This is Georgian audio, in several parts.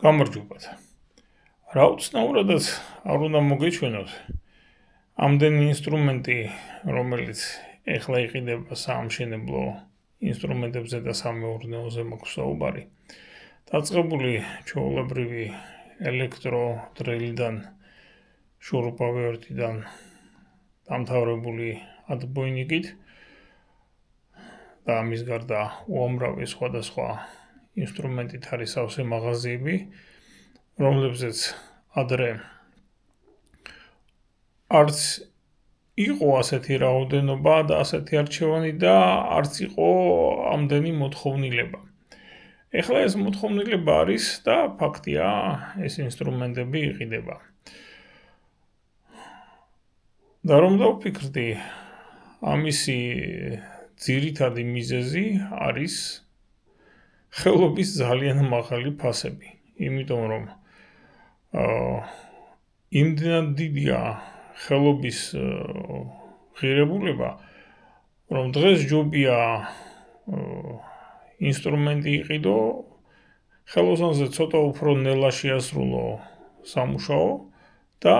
გამარჯობათ. რა უცნაურადაც არ უნდა მოგეჩვენოთ, ამდენი ინსტრუმენტი, რომელიც ეხლა იყიდება საამშენებლო ინსტრუმენტებზე და სამეურნეოზე მაქვს საუბარი, დაწყებული ჩვეულებრივი ელექტრო დრელიდან, შურუპავერტიდან დამთავრებული ატბოინიკით და ამის გარდა უამრავი სხვადასხვა ინსტრუმენტით არის სავსე მაღაზიები, რომლებზეც ადრე არც იყო ასეთი რაოდენობა და ასეთი არჩევანი და არც იყო ამდენი მოთხოვნილება. ეხლა ეს მოთხოვნილება არის და ფაქტია, ეს ინსტრუმენტები იყიდება. და რომ დავფიქრდი, ამისი ძირითადი მიზეზი არის ხელობის ძალიან მაღალი ფასები, იმიტომ რომ იმდენად დიდია ხელობის ღირებულება, რომ დღეს ჯობია ინსტრუმენტი იყიდო, ხელოსანზე ცოტა უფრო ნელა შეასრულო სამუშაო და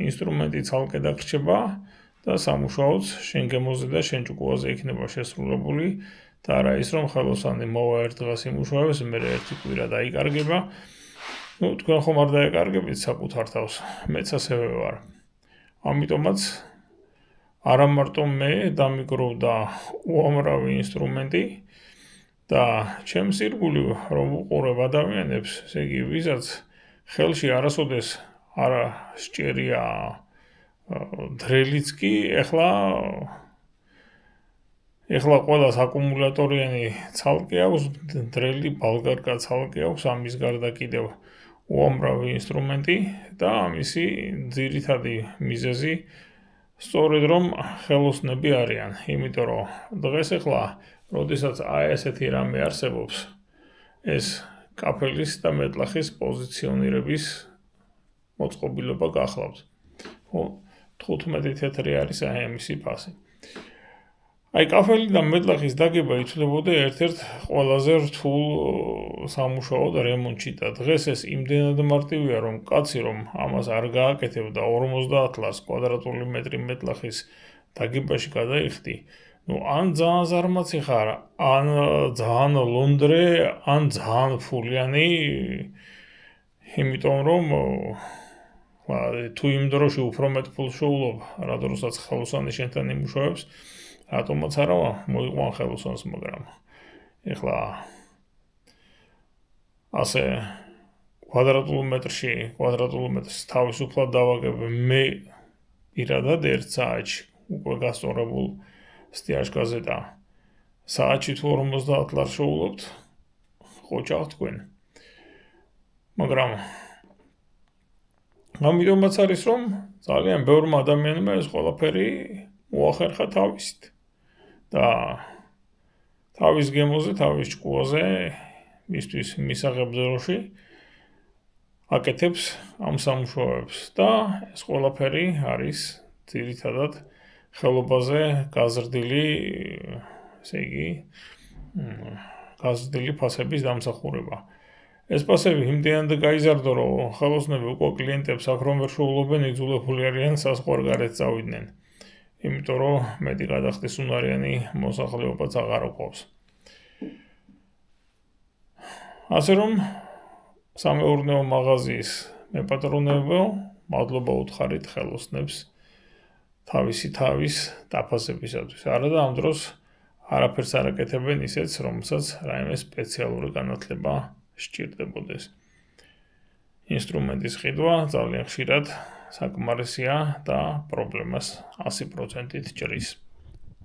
ინსტრუმენტი ცალკე დაგრჩება და სამუშაოც შენ გემოზე და შენ ჭკუაზე იქნება შესრულებული და არა ის რომ ხელოსანი მოვა ერთ დღეს იმუშავებს, მერე ერთი კვირა დაიკარგება. თქვენ ხომ არ დაეკარგებით საკუთარ თავს, მეც ასევე ვარ. ამიტომაც არა მარტო მე დამიგროვდა უამრავი ინსტრუმენტი და ჩემს ირგვლივ რომ უყურებ ადამიანებს, ესე იგი ვისაც ხელში არასოდეს არ სჭერია დრელიც კი, ეხლა ყველას აკუმულატორიანი ცალკე აქვს, დრელი ბალგარკა ცალკე აქვს, ამის გარდა კიდევ უამრავი ინსტრუმენტი და ამისი ძირითადი მიზეზი სწორედ რომ ხელოსნები არიან, იმიტომ რომ დღეს ეხლა, როდესაც ესეთი რამე არსებობს, ეს კაფელის და მეტლახის პოზიციონირების მოწყობილობა გახლავთ. 15 თეთრი არის ამისი ფასი. კაფელი და მეტლახის დაგება ითვლებოდა ერთ-ერთ ყველაზე რთულ სამუშაოდ რემონტში და დღეს ეს იმდენად მარტივია, რომ კაცი რომ ამას არ გააკეთებდა 50 ლარს კვადრატული მეტრი მეტლახის დაგებაში გადაიხდი, ან ძალიან ზარმაცი ხარ, ან ძალიან ლონდრე, ან ძალიან ფულიანი, იმიტომ რომ თუ იმ დროში უფრო მეტ ფულს შეულობ, რადგანაც ხელოსანი შენთან იმუშავებს, რატომაც არა მოიყვან ხელოსანს, მაგრამ ეხლა ასე კვადრატულ მეტრს თავისუფლად დავაგებ მე პირადად 1 საათში უკვე გასწორებულ სტიაჟკაზე და საათში თუ 50 ლარს შეულობთ, ყოჭაღ თქვენ. მაგრამ ამიტომაც არის რომ ძალიან ბევრმა ადამიანმა ეს ყველაფერი მოახერხა თავისით და თავის გემოზე, თავის ჭკუაზე, მისთვის მისაღებ დროში აკეთებს ამ სამუშაოებს და ეს ყველაფერი არის ძირითადად ხელობაზე გაზრდილი, ესე იგი, გაზრდილი ფასების დამსახურება. ეს ფასები იმდენად გაიზარდო, რომ ხელოსნები უკვე კლიენტებს აქ რომ ვერ შეულობენ, იძულებული არიან საზღვარგარეთ წავიდნენ. იმიტომ რომ მეტი გადახდის უნარიანი მოსახლეობაც აღარ გვყავს. ასე რომ სამეურნეო მაღაზიის მეპატრონეებო, მადლობა უთხარით ხელოსნებს თავისი თავის დაფასებისათვის. არა და ამ დროს არაფერს არ აკეთებენ ისეც, რომელსაც რაიმე სპეციალური განათლება სჭირდებოდეს. ინსტრუმენტის ყიდვა ძალიან ხშირად საკმარისია და პრობლემას 100%-ით ჭრის.